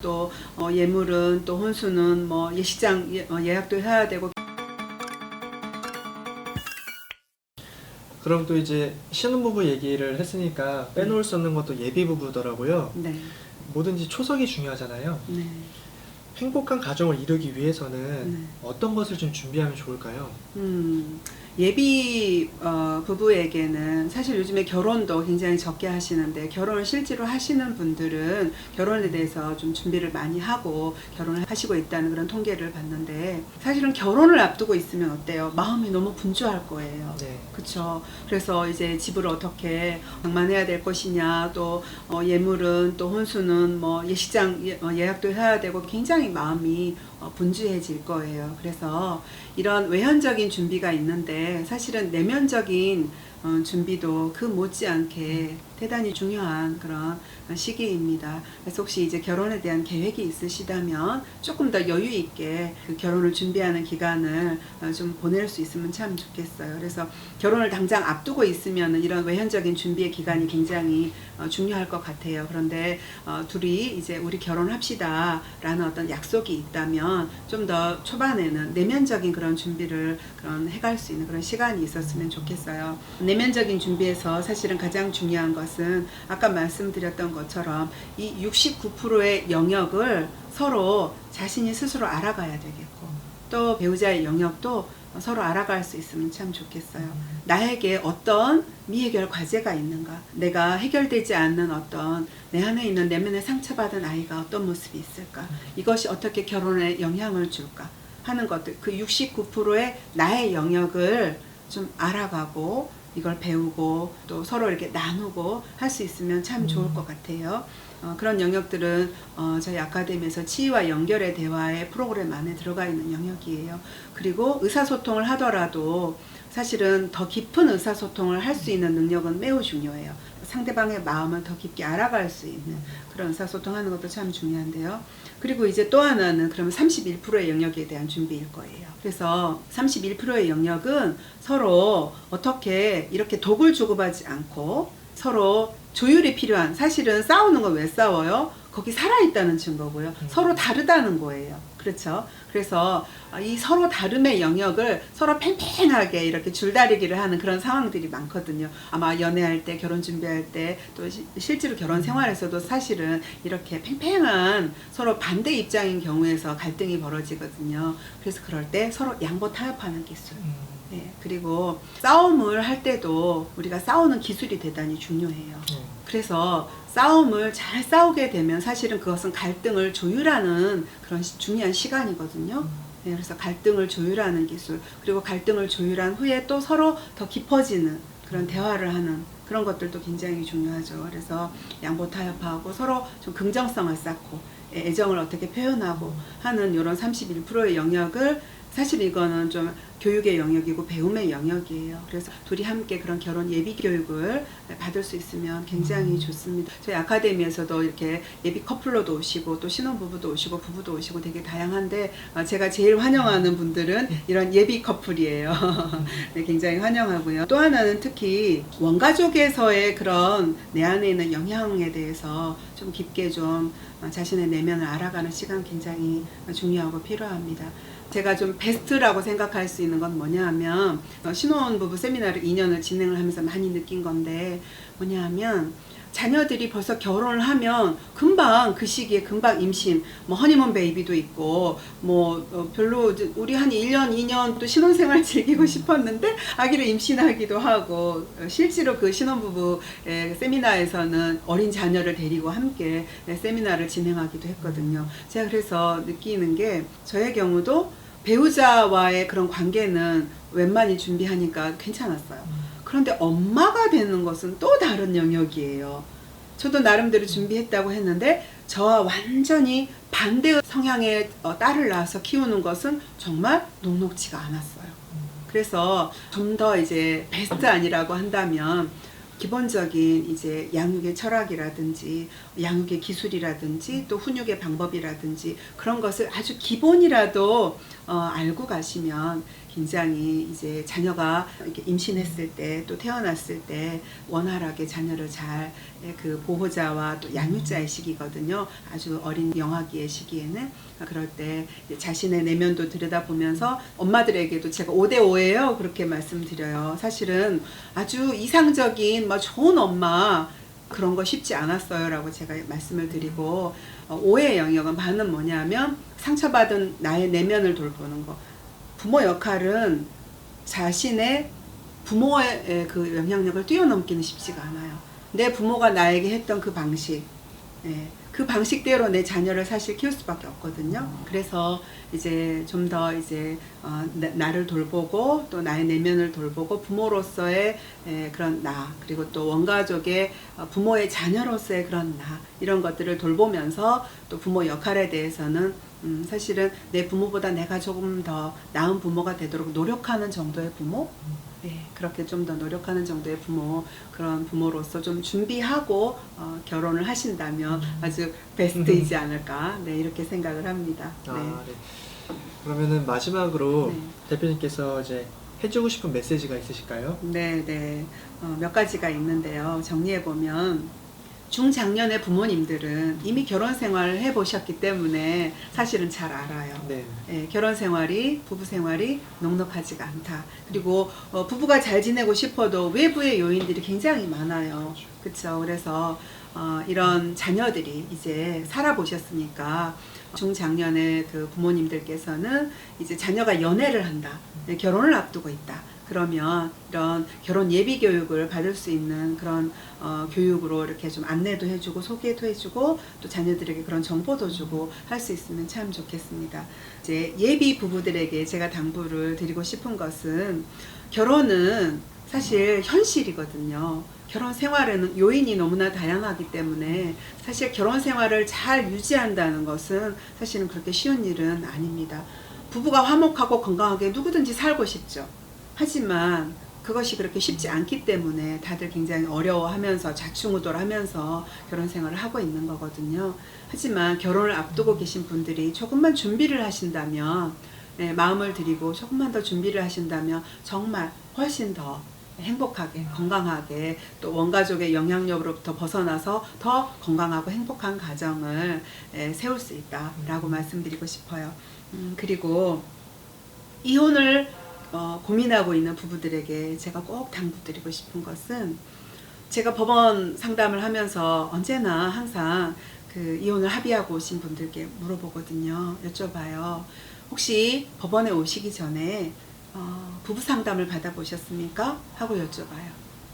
또 예물은 또 혼수는 뭐 예식장 예약도 해야 되고. 그럼 또 이제 신혼부부 얘기를 했으니까 빼놓을 수 없는 것도 예비부부더라고요. 네. 뭐든지 초석이 중요하잖아요. 네. 행복한 가정을 이루기 위해서는 네. 어떤 것을 좀 준비하면 좋을까요? 예비 부부에게는 사실 요즘에 결혼도 굉장히 적게 하시는데, 결혼을 실제로 하시는 분들은 결혼에 대해서 좀 준비를 많이 하고 결혼을 하시고 있다는 그런 통계를 봤는데, 사실은 결혼을 앞두고 있으면 어때요? 마음이 너무 분주할 거예요. 네. 그쵸? 그래서 이제 집을 어떻게 장만해야 될 것이냐, 또 예물은 또 혼수는 뭐 예식장 예약도 해야 되고, 굉장히 마음이 분주해질 거예요. 그래서 이런 외현적인 준비가 있는데, 사실은 내면적인 준비도 그 못지않게 대단히 중요한 그런 시기입니다. 그래서 혹시 이제 결혼에 대한 계획이 있으시다면 조금 더 여유 있게 그 결혼을 준비하는 기간을 좀 보낼 수 있으면 참 좋겠어요. 그래서 결혼을 당장 앞두고 있으면 이런 외현적인 준비의 기간이 굉장히 중요할 것 같아요. 그런데 둘이 이제 우리 결혼합시다 라는 어떤 약속이 있다면 좀 더 초반에는 내면적인 그런 준비를 해갈 수 있는 그런 시간이 있었으면 좋겠어요. 내면적인 준비에서 사실은 가장 중요한 것은 아까 말씀드렸던 것처럼 이 69%의 영역을 서로 자신이 스스로 알아가야 되겠고, 또 배우자의 영역도 서로 알아갈 수 있으면 참 좋겠어요. 나에게 어떤 미해결 과제가 있는가, 내가 해결되지 않는 어떤 내 안에 있는 내면에 상처받은 아이가 어떤 모습이 있을까, 이것이 어떻게 결혼에 영향을 줄까 하는 것들, 그 69%의 나의 영역을 좀 알아가고 이걸 배우고 또 서로 이렇게 나누고 할 수 있으면 참 좋을 것 같아요. 그런 영역들은 저희 아카데미에서 치유와 연결의 대화의 프로그램 안에 들어가 있는 영역이에요. 그리고 의사소통을 하더라도 사실은 더 깊은 의사소통을 할 수 있는 능력은 매우 중요해요. 상대방의 마음을 더 깊게 알아갈 수 있는 그런 의사소통하는 것도 참 중요한데요. 그리고 이제 또 하나는 그러면 31%의 영역에 대한 준비일 거예요. 그래서 31%의 영역은 서로 어떻게 이렇게 독을 주고받지 않고 서로 조율이 필요한, 사실은 싸우는 건 왜 싸워요? 거기 살아있다는 증거고요. 서로 다르다는 거예요. 그렇죠? 그래서 이 서로 다름의 영역을 서로 팽팽하게 이렇게 줄다리기를 하는 그런 상황들이 많거든요. 아마 연애할 때, 결혼 준비할 때, 또 실제로 결혼 생활에서도 사실은 이렇게 팽팽한 서로 반대 입장인 경우에서 갈등이 벌어지거든요. 그래서 그럴 때 서로 양보 타협하는 기술. 네, 그리고 싸움을 할 때도 우리가 싸우는 기술이 대단히 중요해요. 그래서 싸움을 잘 싸우게 되면 사실은 그것은 갈등을 조율하는 그런 중요한 시간이거든요. 네, 그래서 갈등을 조율하는 기술, 그리고 갈등을 조율한 후에 또 서로 더 깊어지는 그런 대화를 하는 그런 것들도 굉장히 중요하죠. 그래서 양보 타협하고 서로 좀 긍정성을 쌓고 애정을 어떻게 표현하고 하는 이런 31%의 영역을, 사실 이거는 좀 교육의 영역이고 배움의 영역이에요. 그래서 둘이 함께 그런 결혼 예비 교육을 받을 수 있으면 굉장히 좋습니다. 저희 아카데미에서도 이렇게 예비 커플로도 오시고 또 신혼부부도 오시고 부부도 오시고 되게 다양한데, 제가 제일 환영하는 분들은 이런 예비 커플이에요. 네, 굉장히 환영하고요. 또 하나는 특히 원가족에서의 그런 내 안에 있는 영향에 대해서 좀 깊게 좀 자신의 내면을 알아가는 시간 굉장히 중요하고 필요합니다. 제가 좀 베스트라고 생각할 수 있는 건 뭐냐 하면, 신혼부부 세미나를 2년을 진행을 하면서 많이 느낀 건데 뭐냐 하면, 자녀들이 벌써 결혼을 하면 금방 그 시기에 금방 임신, 뭐 허니문 베이비도 있고, 뭐 별로 우리 한 1년 2년 또 신혼생활 즐기고 싶었는데 아기를 임신하기도 하고, 실제로 그 신혼부부 세미나에서는 어린 자녀를 데리고 함께 세미나를 진행하기도 했거든요. 제가 그래서 느끼는 게, 저의 경우도 배우자와의 그런 관계는 웬만히 준비하니까 괜찮았어요. 그런데 엄마가 되는 것은 또 다른 영역이에요. 저도 나름대로 준비했다고 했는데 저와 완전히 반대 성향의 딸을 낳아서 키우는 것은 정말 녹록지가 않았어요. 그래서 좀 더 이제 베스트 아니라고 한다면, 기본적인 이제 양육의 철학이라든지 양육의 기술이라든지 또 훈육의 방법이라든지 그런 것을 아주 기본이라도 알고 가시면 굉장히 이제 자녀가 이렇게 임신했을 때 또 태어났을 때 원활하게 자녀를 잘 그 보호자와 또 양육자의 시기거든요. 아주 어린 영아기의 시기에는 그럴 때 자신의 내면도 들여다보면서 엄마들에게도 제가 5대5예요. 그렇게 말씀드려요. 사실은 아주 이상적인 뭐 좋은 엄마 그런 거 쉽지 않았어요 라고 제가 말씀을 드리고 5의 영역은 반은 뭐냐면 상처받은 나의 내면을 돌보는 거. 부모 역할은 자신의 부모의 그 영향력을 뛰어넘기는 쉽지가 않아요. 내 부모가 나에게 했던 그 방식, 그 방식대로 내 자녀를 사실 키울 수밖에 없거든요. 그래서 이제 좀 더 이제 나를 돌보고 또 나의 내면을 돌보고 부모로서의 그런 나, 그리고 또 원가족의 부모의 자녀로서의 그런 나, 이런 것들을 돌보면서 또 부모 역할에 대해서는 사실은 내 부모보다 내가 조금 더 나은 부모가 되도록 노력하는 정도의 부모, 그렇게 좀 더 노력하는 정도의 부모, 그런 부모로서 좀 준비하고 결혼을 하신다면 아주 베스트이지 않을까, 이렇게 생각을 합니다. 네. 그러면은 마지막으로 네. 대표님께서 이제 해주고 싶은 메시지가 있으실까요? 네. 몇 가지가 있는데요. 정리해보면 중장년의 부모님들은 이미 결혼 생활을 해보셨기 때문에 사실은 잘 알아요. 네. 결혼 생활이, 부부 생활이 넉넉하지가 않다. 그리고 부부가 잘 지내고 싶어도 외부의 요인들이 굉장히 많아요. 그렇죠. 그래서 이런 자녀들이 이제 살아보셨으니까 중장년의 그 부모님들께서는 이제 자녀가 연애를 한다, 결혼을 앞두고 있다. 그러면 이런 결혼 예비 교육을 받을 수 있는 그런 교육으로 이렇게 좀 안내도 해주고 소개도 해주고 또 자녀들에게 그런 정보도 주고 할 수 있으면 참 좋겠습니다. 이제 예비 부부들에게 제가 당부를 드리고 싶은 것은 결혼은 사실 현실이거든요. 결혼 생활에는 요인이 너무나 다양하기 때문에 사실 결혼 생활을 잘 유지한다는 것은 사실은 그렇게 쉬운 일은 아닙니다. 부부가 화목하고 건강하게 누구든지 살고 싶죠. 하지만 그것이 그렇게 쉽지 않기 때문에 다들 굉장히 어려워하면서 좌충우돌하면서 결혼 생활을 하고 있는 거거든요. 하지만 결혼을 앞두고 계신 분들이 조금만 준비를 하신다면, 마음을 드리고 조금만 더 준비를 하신다면 정말 훨씬 더 행복하게, 건강하게, 또 원가족의 영향력으로부터 벗어나서 더 건강하고 행복한 가정을 세울 수 있다라고 말씀드리고 싶어요. 그리고 이혼을 고민하고 있는 부부들에게 제가 꼭 당부드리고 싶은 것은, 제가 법원 상담을 하면서 언제나 항상 그 이혼을 합의하고 오신 분들께 물어보거든요. 여쭤봐요. 혹시 법원에 오시기 전에 부부 상담을 받아보셨습니까? 하고 여쭤봐요.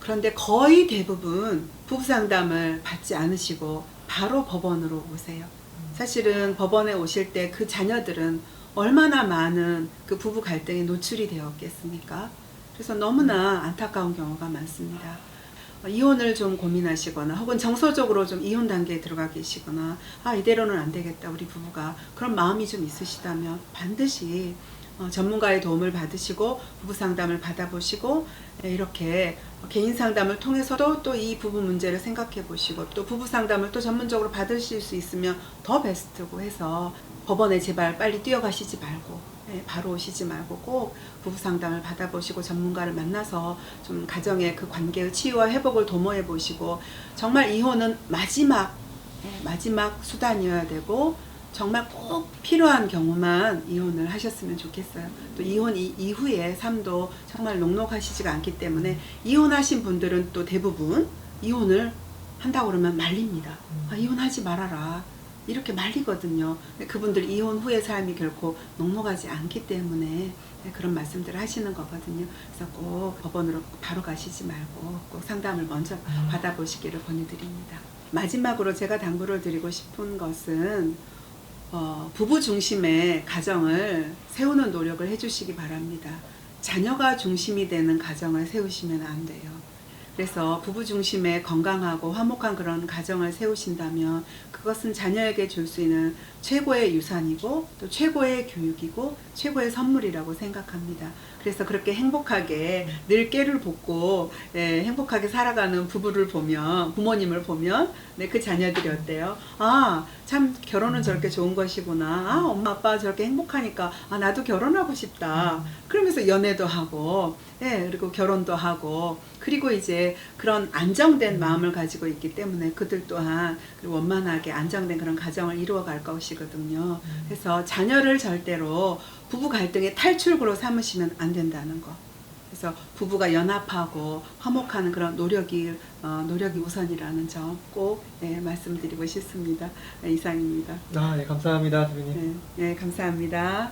그런데 거의 대부분 부부 상담을 받지 않으시고 바로 법원으로 오세요. 사실은 법원에 오실 때 그 자녀들은 얼마나 많은 그 부부 갈등에 노출이 되었겠습니까? 그래서 너무나 안타까운 경우가 많습니다. 이혼을 좀 고민하시거나 혹은 정서적으로 좀 이혼 단계에 들어가 계시거나 이대로는 안 되겠다 우리 부부가, 그런 마음이 좀 있으시다면 반드시 전문가의 도움을 받으시고 부부 상담을 받아보시고 이렇게 개인 상담을 통해서도 또 이 부부 문제를 생각해 보시고 또 부부 상담을 또 전문적으로 받으실 수 있으면 더 베스트고 해서 법원에 제발 빨리 뛰어가시지 말고 바로 오시지 말고 꼭 부부 상담을 받아보시고 전문가를 만나서 좀 가정의 그 관계의 치유와 회복을 도모해 보시고, 정말 이혼은 마지막 수단이어야 되고 정말 꼭 필요한 경우만 이혼을 하셨으면 좋겠어요. 또 이혼 이후의 삶도 정말 녹록하시지가 않기 때문에 이혼하신 분들은 또 대부분 이혼을 한다고 그러면 말립니다. 이혼하지 말아라 이렇게 말리거든요. 그분들 이혼 후의 삶이 결코 녹록하지 않기 때문에 그런 말씀들을 하시는 거거든요. 그래서 꼭 법원으로 바로 가시지 말고 꼭 상담을 먼저 받아보시기를 권유드립니다. 마지막으로 제가 당부를 드리고 싶은 것은 부부 중심의 가정을 세우는 노력을 해주시기 바랍니다. 자녀가 중심이 되는 가정을 세우시면 안 돼요. 그래서 부부 중심의 건강하고 화목한 그런 가정을 세우신다면 그것은 자녀에게 줄 수 있는 최고의 유산이고 또 최고의 교육이고 최고의 선물이라고 생각합니다. 그래서 그래서 그렇게 행복하게 늘 깨를 볶고 행복하게 살아가는 부부를 보면, 부모님을 보면 그 자녀들이 어때요? 아, 참 결혼은 저렇게 좋은 것이구나. 아, 엄마 아빠 저렇게 행복하니까 아, 나도 결혼하고 싶다. 그러면서 연애도 하고 그리고 결혼도 하고, 그리고 이제 그런 안정된 마음을 가지고 있기 때문에 그들 또한 원만하게 안정된 그런 가정을 이루어갈 것이거든요. 그래서 자녀를 절대로 부부 갈등의 탈출구로 삼으시면 안 된다는 거. 그래서 부부가 연합하고 화목하는 그런 노력이 우선이라는 점 꼭 말씀드리고 싶습니다. 이상입니다. 네, 감사합니다, 대표님. 감사합니다.